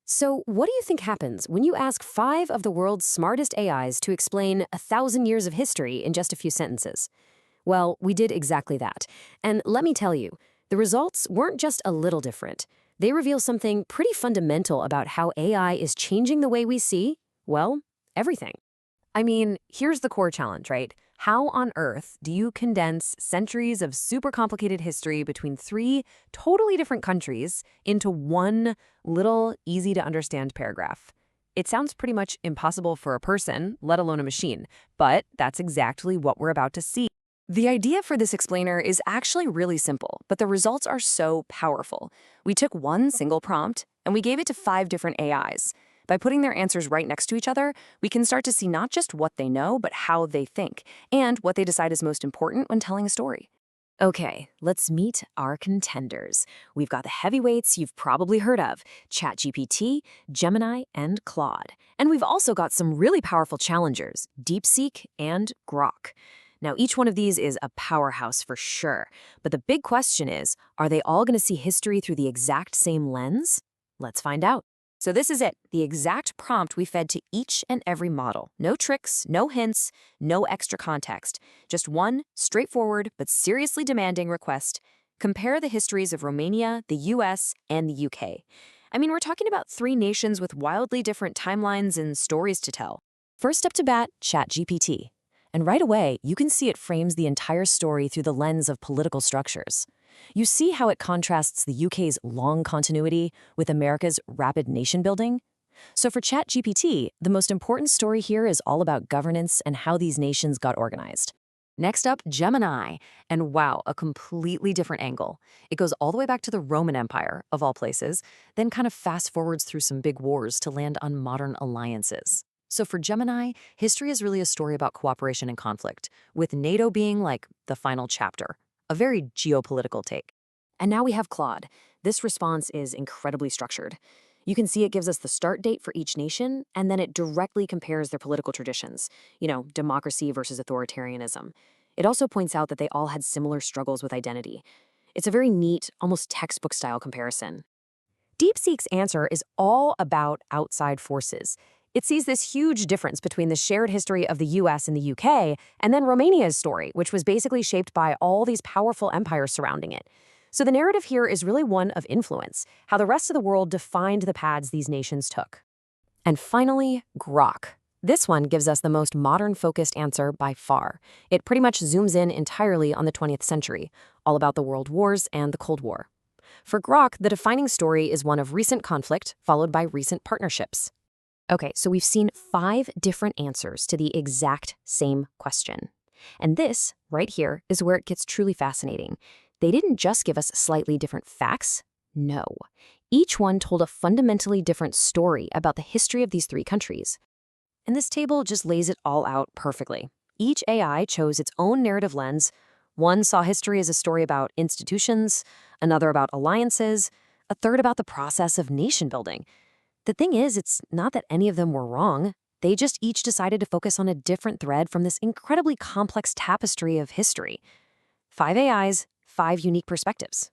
So, what do you think happens when you ask 5 of the world's smartest AIs to explain 1,000 years of history in just a few sentences? Well, we did exactly that. And let me tell you, the results weren't just a little different. They reveal something pretty fundamental about how AI is changing the way we see, well, everything. I mean, here's the core challenge, right? How on earth do you condense centuries of super complicated history between 3 totally different countries into one little, easy to understand paragraph? It sounds pretty much impossible for a person, let alone a machine, but that's exactly what we're about to see. The idea for this explainer is actually really simple, but the results are so powerful. We took one single prompt and we gave it to 5 different AIs. By putting their answers right next to each other, we can start to see not just what they know, but how they think, and what they decide is most important when telling a story. Okay, let's meet our contenders. We've got the heavyweights you've probably heard of, ChatGPT, Gemini, and Claude. And we've also got some really powerful challengers, DeepSeek and Grok. Now, each one of these is a powerhouse for sure, but the big question is, are they all going to see history through the exact same lens? Let's find out. So this is it, the exact prompt we fed to each and every model. No tricks, no hints, no extra context. Just one straightforward but seriously demanding request. Compare the histories of Romania, the US, and the UK. I mean, we're talking about 3 nations with wildly different timelines and stories to tell. First up to bat, ChatGPT. And right away, you can see it frames the entire story through the lens of political structures. You see how it contrasts the UK's long continuity with America's rapid nation building? So for ChatGPT, the most important story here is all about governance and how these nations got organized. Next up, Gemini. And wow, a completely different angle. It goes all the way back to the Roman Empire, of all places, then kind of fast forwards through some big wars to land on modern alliances. So for Gemini, history is really a story about cooperation and conflict, with NATO being like the final chapter. A very geopolitical take. And now we have Claude. This response is incredibly structured. You can see it gives us the start date for each nation, and then it directly compares their political traditions, democracy versus authoritarianism. It also points out that they all had similar struggles with identity. It's a very neat, almost textbook-style comparison. DeepSeek's answer is all about outside forces. It sees this huge difference between the shared history of the US and the UK and then Romania's story, which was basically shaped by all these powerful empires surrounding it. So the narrative here is really one of influence, how the rest of the world defined the paths these nations took. And finally, Grok. This one gives us the most modern-focused answer by far. It pretty much zooms in entirely on the 20th century, all about the World Wars and the Cold War. For Grok, the defining story is one of recent conflict followed by recent partnerships. Okay, so we've seen 5 different answers to the exact same question. And this, right here, is where it gets truly fascinating. They didn't just give us slightly different facts. No. Each one told a fundamentally different story about the history of these 3 countries. And this table just lays it all out perfectly. Each AI chose its own narrative lens. One saw history as a story about institutions, another about alliances, a third about the process of nation building. The thing is, it's not that any of them were wrong. They just each decided to focus on a different thread from this incredibly complex tapestry of history. 5 AIs, 5 unique perspectives.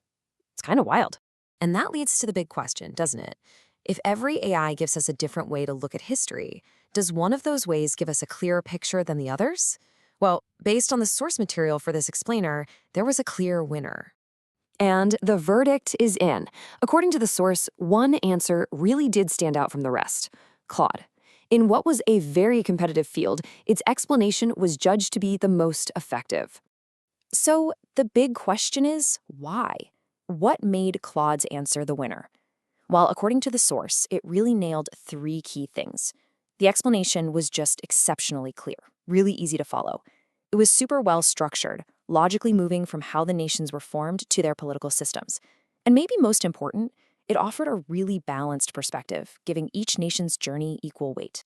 It's kind of wild. And that leads to the big question, doesn't it? If every AI gives us a different way to look at history, does one of those ways give us a clearer picture than the others? Well, based on the source material for this explainer, there was a clear winner. And the verdict is in. According to the source, one answer really did stand out from the rest: Claude. In what was a very competitive field, its explanation was judged to be the most effective. So the big question is, why? What made Claude's answer the winner? Well, according to the source, it really nailed 3 key things. The explanation was just exceptionally clear, really easy to follow. It was super well structured, logically moving from how the nations were formed to their political systems. And maybe most important, it offered a really balanced perspective, giving each nation's journey equal weight.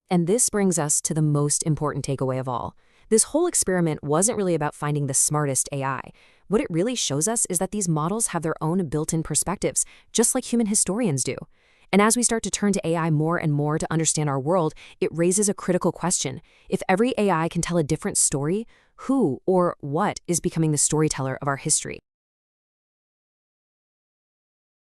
And this brings us to the most important takeaway of all. This whole experiment wasn't really about finding the smartest AI. What it really shows us is that these models have their own built-in perspectives, just like human historians do. And as we start to turn to AI more and more to understand our world, it raises a critical question. If every AI can tell a different story, who or what is becoming the storyteller of our history?